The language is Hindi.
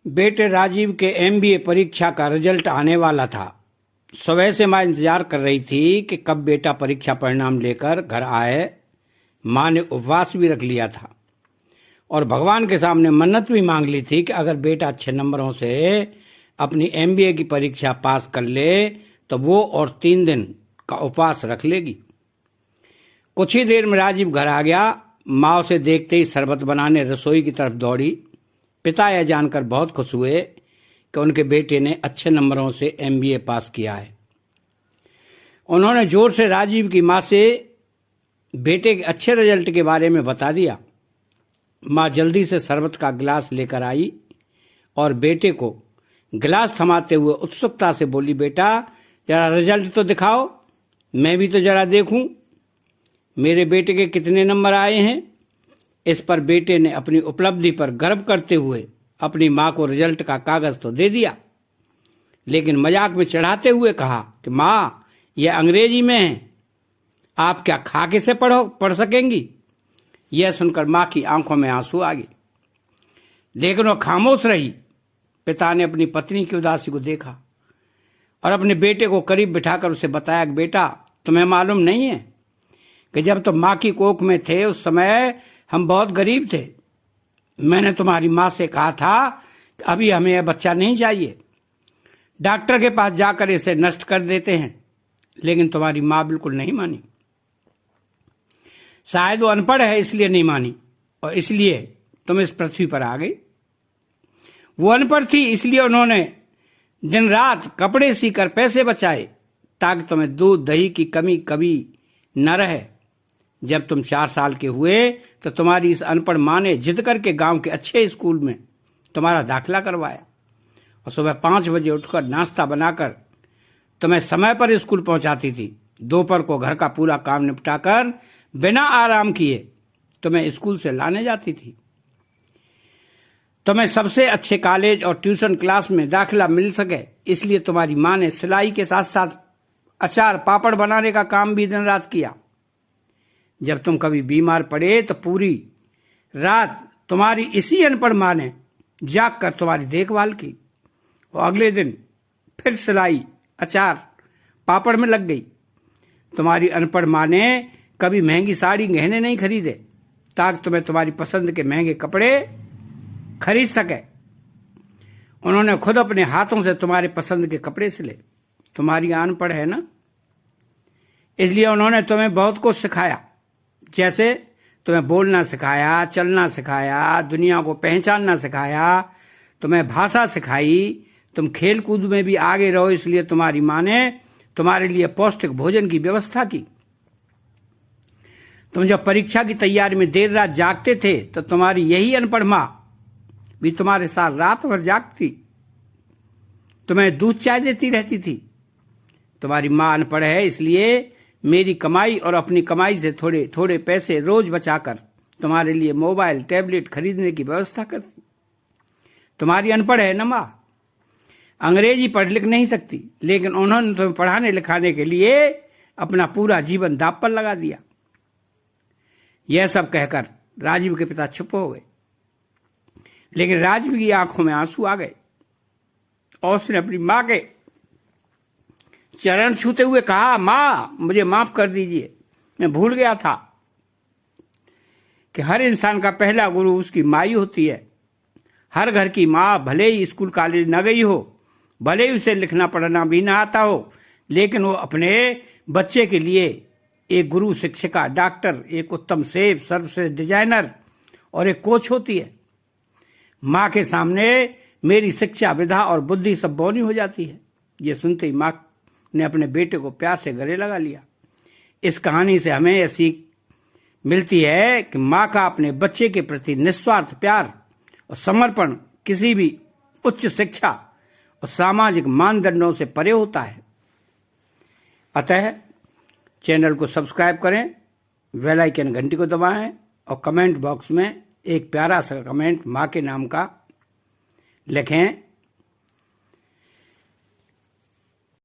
बेटे राजीव के एमबीए परीक्षा का रिजल्ट आने वाला था। सुबह से माँ इंतजार कर रही थी कि कब बेटा परीक्षा परिणाम लेकर घर आए। माँ ने उपवास भी रख लिया था और भगवान के सामने मन्नत भी मांग ली थी कि अगर बेटा अच्छे नंबरों से अपनी एमबीए की परीक्षा पास कर ले तो वो और 3 दिन का उपवास रख लेगी। कुछ ही देर में राजीव घर आ गया। माँ उसे देखते ही शरबत बनाने रसोई की तरफ दौड़ी। पिता यह जानकर बहुत खुश हुए कि उनके बेटे ने अच्छे नंबरों से एमबीए पास किया है। उन्होंने जोर से राजीव की माँ से बेटे के अच्छे रिजल्ट के बारे में बता दिया। माँ जल्दी से शरबत का गिलास लेकर आई और बेटे को गिलास थमाते हुए उत्सुकता से बोली, बेटा जरा रिजल्ट तो दिखाओ, मैं भी तो जरा देखूं मेरे बेटे के कितने नंबर आए हैं। इस पर बेटे ने अपनी उपलब्धि पर गर्व करते हुए अपनी माँ को रिजल्ट का कागज तो दे दिया, लेकिन मजाक में चढ़ाते हुए कहा कि माँ यह अंग्रेजी में है, आप क्या खाके से पढ़ सकेंगी। यह सुनकर माँ की आंखों में आंसू आ गए, लेकिन वह खामोश रही। पिता ने अपनी पत्नी की उदासी को देखा और अपने बेटे को करीब बिठाकर उसे बताया कि बेटा तुम्हें मालूम नहीं है कि जब तुम माँ की कोख में थे उस समय हम बहुत गरीब थे। मैंने तुम्हारी माँ से कहा था कि अभी हमें यह बच्चा नहीं चाहिए, डॉक्टर के पास जाकर इसे नष्ट कर देते हैं, लेकिन तुम्हारी माँ बिल्कुल नहीं मानी। शायद वो अनपढ़ है इसलिए नहीं मानी और इसलिए तुम इस पृथ्वी पर आ गई। वो अनपढ़ थी इसलिए उन्होंने दिन रात कपड़े सीकर पैसे बचाए ताकि तुम्हें दूध दही की कमी कभी न रहे। जब तुम 4 साल के हुए तो तुम्हारी इस अनपढ़ माँ ने जिद करके गांव के अच्छे स्कूल में तुम्हारा दाखिला करवाया और सुबह 5 बजे उठकर नाश्ता बनाकर तुम्हें समय पर स्कूल पहुंचाती थी। दोपहर को घर का पूरा काम निपटाकर बिना आराम किए तुम्हें स्कूल से लाने जाती थी। तुम्हें सबसे अच्छे कॉलेज और ट्यूशन क्लास में दाखिला मिल सके इसलिए तुम्हारी माँ ने सिलाई के साथ साथ अचार पापड़ बनाने का काम भी दिन रात किया। जब तुम कभी बीमार पड़े तो पूरी रात तुम्हारी इसी अनपढ़ माँ ने जाग कर तुम्हारी देखभाल की और अगले दिन फिर सिलाई अचार पापड़ में लग गई। तुम्हारी अनपढ़ माँ ने कभी महंगी साड़ी गहने नहीं खरीदे ताकि तुम्हें तुम्हारी पसंद के महंगे कपड़े खरीद सके। उन्होंने खुद अपने हाथों से तुम्हारे पसंद के कपड़े सिले। तुम्हारी अनपढ़ है ना, इसलिए उन्होंने तुम्हें बहुत कुछ सिखाया, जैसे तुम्हें बोलना सिखाया, चलना सिखाया, दुनिया को पहचानना सिखाया, तुम्हें भाषा सिखाई। तुम खेल कूद में भी आगे रहो इसलिए तुम्हारी माँ ने तुम्हारे लिए पौष्टिक भोजन की व्यवस्था की। तुम जब परीक्षा की तैयारी में देर रात जागते थे तो तुम्हारी यही अनपढ़ माँ भी तुम्हारे साथ रात भर जागती, तुम्हें दूध चाय देती रहती थी। तुम्हारी माँ अनपढ़ है इसलिए मेरी कमाई और अपनी कमाई से थोड़े थोड़े पैसे रोज बचाकर तुम्हारे लिए मोबाइल टैबलेट खरीदने की व्यवस्था करती। तुम्हारी अनपढ़ है ना माँ, अंग्रेजी पढ़ लिख नहीं सकती, लेकिन उन्होंने तुम्हें पढ़ाने लिखाने के लिए अपना पूरा जीवन दांव पर लगा दिया। यह सब कहकर राजीव के पिता चुप हो गए, लेकिन राजीव की आंखों में आंसू आ गए और उसने अपनी माँ के चरण छूते हुए कहा, माँ मुझे माफ कर दीजिए, मैं भूल गया था कि हर इंसान का पहला गुरु उसकी माँ ही होती है। हर घर की माँ भले ही स्कूल कॉलेज न गई हो, भले ही उसे लिखना पढ़ना भी ना आता हो, लेकिन वो अपने बच्चे के लिए एक गुरु, शिक्षिका, डॉक्टर, एक उत्तम शेफ, सर्वश्रेष्ठ डिजाइनर और एक कोच होती है। माँ के सामने मेरी शिक्षा, विधा और बुद्धि सब बौनी हो जाती है। ये सुनते ही माँ ने अपने बेटे को प्यार से गले लगा लिया। इस कहानी से हमें यह सीख मिलती है कि माँ का अपने बच्चे के प्रति निस्वार्थ प्यार और समर्पण किसी भी उच्च शिक्षा और सामाजिक मानदंडों से परे होता है। अतः चैनल को सब्सक्राइब करें, बेल आइकन घंटी को दबाएं और कमेंट बॉक्स में एक प्यारा सा कमेंट माँ के नाम का लिखें।